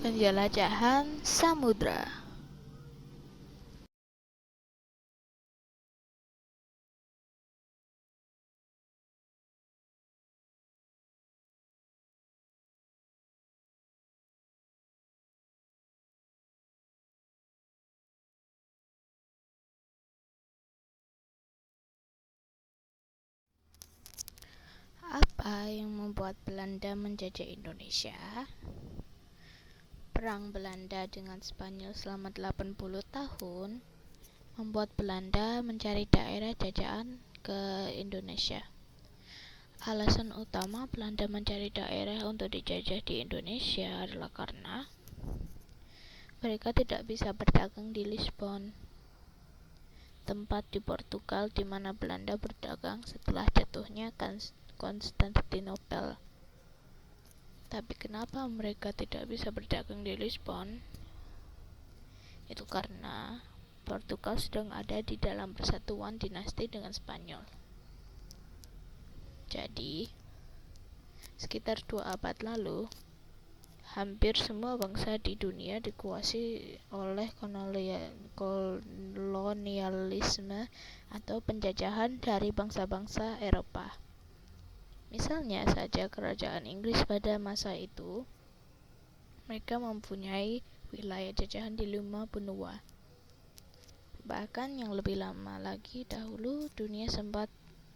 Penjelajahan samudra. Apa yang membuat Belanda menjajah Indonesia? Perang Belanda dengan Spanyol selama 80 tahun membuat Belanda mencari daerah jajahan ke Indonesia. Alasan utama Belanda mencari daerah untuk dijajah di Indonesia adalah karena mereka tidak bisa berdagang di Lisbon, tempat di Portugal di mana Belanda berdagang setelah jatuhnya Konstantinopel. Tapi kenapa mereka tidak bisa berdagang di Lisbon? Itu karena Portugal sedang ada di dalam persatuan dinasti dengan Spanyol. Jadi, sekitar 2 abad lalu, hampir semua bangsa di dunia dikuasai oleh kolonialisme atau penjajahan dari bangsa-bangsa Eropa. Misalnya saja kerajaan Inggris pada masa itu, mereka mempunyai wilayah jajahan di 5 benua. Bahkan yang lebih lama lagi dahulu, dunia sempat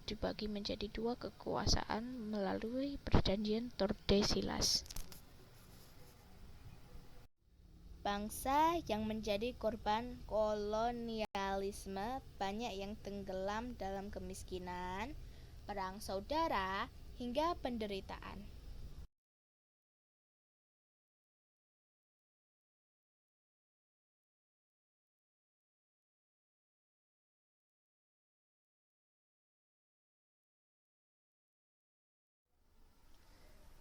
dibagi menjadi 2 kekuasaan melalui perjanjian Tordesillas. Bangsa yang menjadi korban kolonialisme banyak yang tenggelam dalam kemiskinan, perang saudara, hingga penderitaan.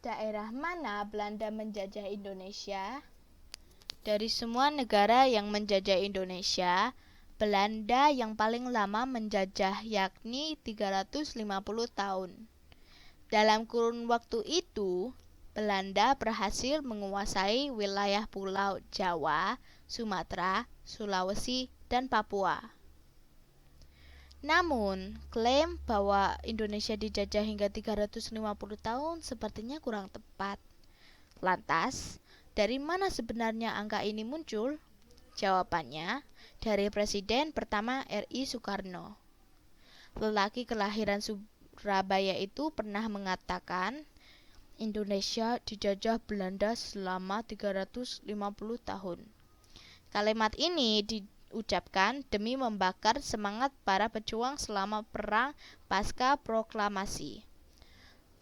Daerah mana Belanda menjajah Indonesia? Dari semua negara yang menjajah Indonesia, Belanda yang paling lama menjajah yakni 350 tahun. Dalam kurun waktu itu, Belanda berhasil menguasai wilayah Pulau Jawa, Sumatera, Sulawesi, dan Papua. Namun, klaim bahwa Indonesia dijajah hingga 350 tahun sepertinya kurang tepat. Lantas, dari mana sebenarnya angka ini muncul? Jawabannya, dari Presiden pertama RI Soekarno. Lelaki kelahiran Surabaya itu pernah mengatakan, Indonesia dijajah Belanda selama 350 tahun. Kalimat ini diucapkan demi membakar semangat para pejuang selama perang pasca proklamasi.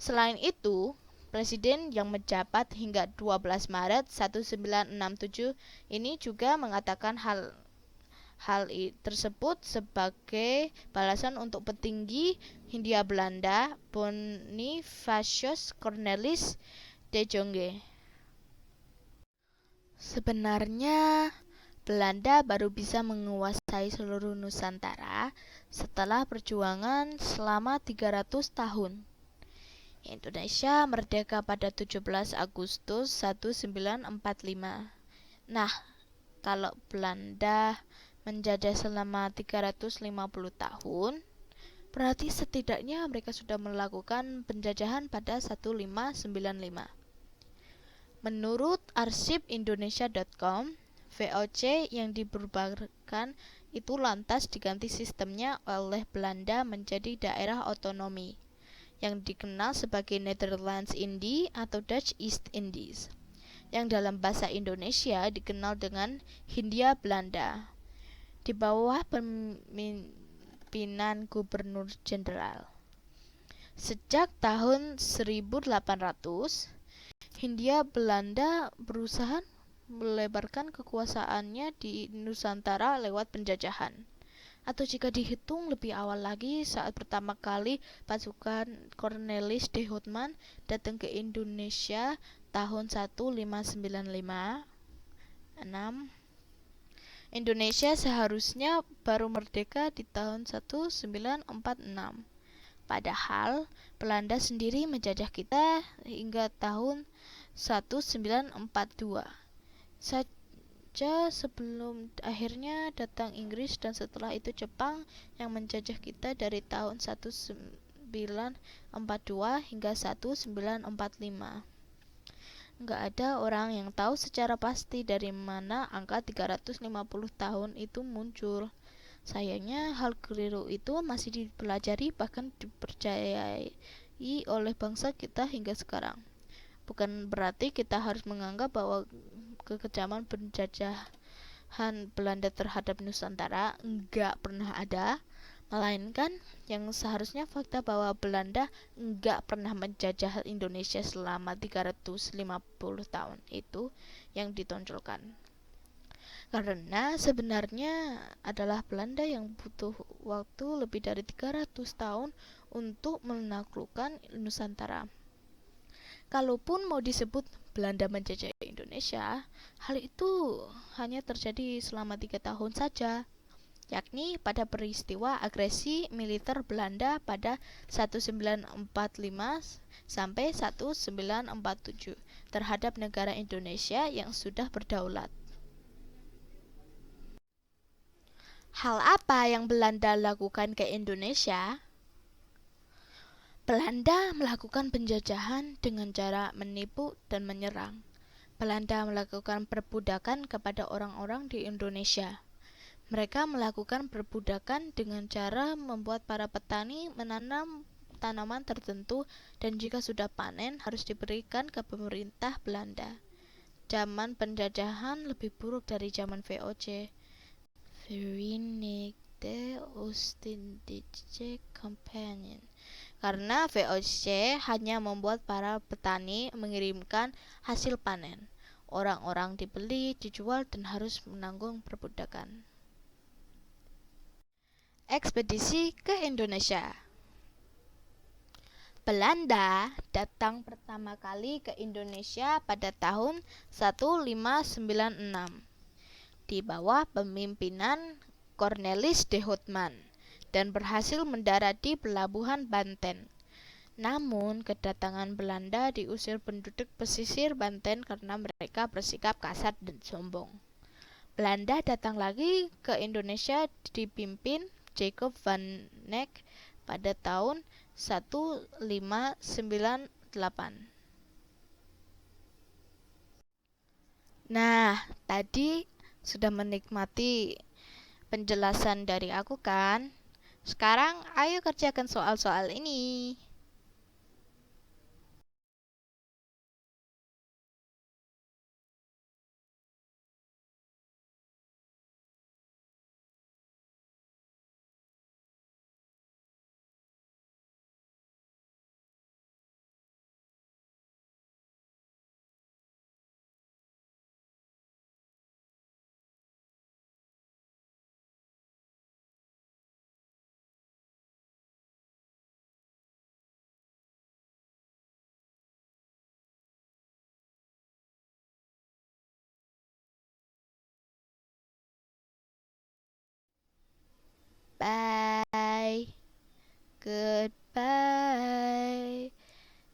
Selain itu, Presiden yang menjabat hingga 12 Maret 1967 ini juga mengatakan hal tersebut sebagai balasan untuk petinggi Hindia Belanda Bonifacius Cornelis de Jonge. Sebenarnya Belanda baru bisa menguasai seluruh Nusantara setelah perjuangan selama 300 tahun. Indonesia merdeka pada 17 Agustus 1945. Nah, kalau Belanda menjajah selama 350 tahun, berarti setidaknya mereka sudah melakukan penjajahan pada 1595. Menurut arsipindonesia.com, VOC yang dibubarkan itu lantas diganti sistemnya oleh Belanda menjadi daerah otonomi, yang dikenal sebagai Netherlands Indie atau Dutch East Indies, yang dalam bahasa Indonesia dikenal dengan Hindia Belanda, di bawah pemimpinan Gubernur Jenderal. Sejak tahun 1800, Hindia Belanda berusaha melebarkan kekuasaannya di Nusantara lewat penjajahan. Atau jika dihitung lebih awal lagi, saat pertama kali pasukan Cornelis de Houtman datang ke Indonesia tahun 1595, Indonesia seharusnya baru merdeka di tahun 1946. Padahal Belanda sendiri menjajah kita hingga tahun 1942. saja sebelum akhirnya datang Inggris dan setelah itu Jepang yang menjajah kita dari tahun 1942 hingga 1945. Nggak ada orang yang tahu secara pasti dari mana angka 350 tahun itu muncul. Sayangnya hal keliru itu masih dipelajari bahkan dipercayai oleh bangsa kita hingga sekarang. Bukan berarti kita harus menganggap bahwa kekejaman penjajahan Belanda terhadap Nusantara enggak pernah ada, melainkan yang seharusnya fakta bahwa Belanda enggak pernah menjajah Indonesia selama 350 tahun itu yang ditonjolkan. Karena sebenarnya adalah Belanda yang butuh waktu lebih dari 300 tahun untuk menaklukkan Nusantara. Kalaupun mau disebut Belanda menjajah Indonesia, hal itu hanya terjadi selama 3 tahun saja, yakni pada peristiwa agresi militer Belanda pada 1945 sampai 1947 terhadap negara Indonesia yang sudah berdaulat. Hal apa yang Belanda lakukan ke Indonesia? Belanda melakukan penjajahan dengan cara menipu dan menyerang. Belanda melakukan perbudakan kepada orang-orang di Indonesia. Mereka melakukan perbudakan dengan cara membuat para petani menanam tanaman tertentu dan jika sudah panen harus diberikan ke pemerintah Belanda. Zaman penjajahan lebih buruk dari zaman VOC. Verenigde Oost-Indische Compagnie. Karena VOC hanya membuat para petani mengirimkan hasil panen. Orang-orang dibeli, dijual, dan harus menanggung perbudakan. Ekspedisi ke Indonesia. Belanda datang pertama kali ke Indonesia pada tahun 1596 di bawah pemimpinan Cornelis de Houtman dan berhasil mendarat di pelabuhan Banten. Namun, kedatangan Belanda diusir penduduk pesisir Banten karena mereka bersikap kasar dan sombong. Belanda datang lagi ke Indonesia dipimpin Jacob van Neck pada tahun 1598. Nah, tadi sudah menikmati penjelasan dari aku kan? Sekarang ayo kerjakan soal-soal ini. Bye. Goodbye.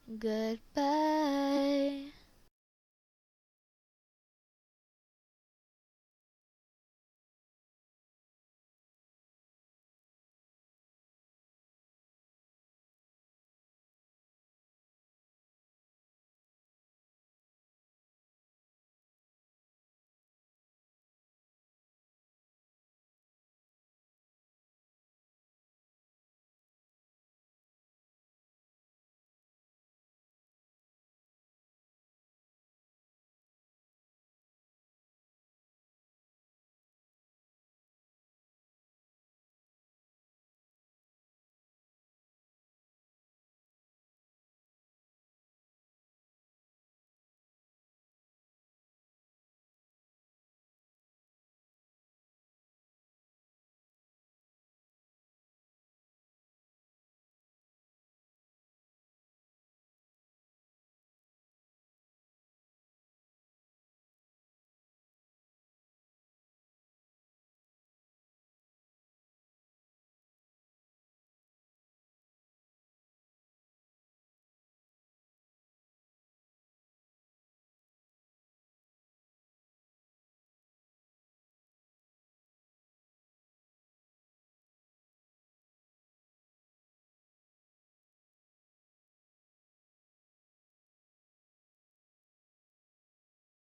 Goodbye.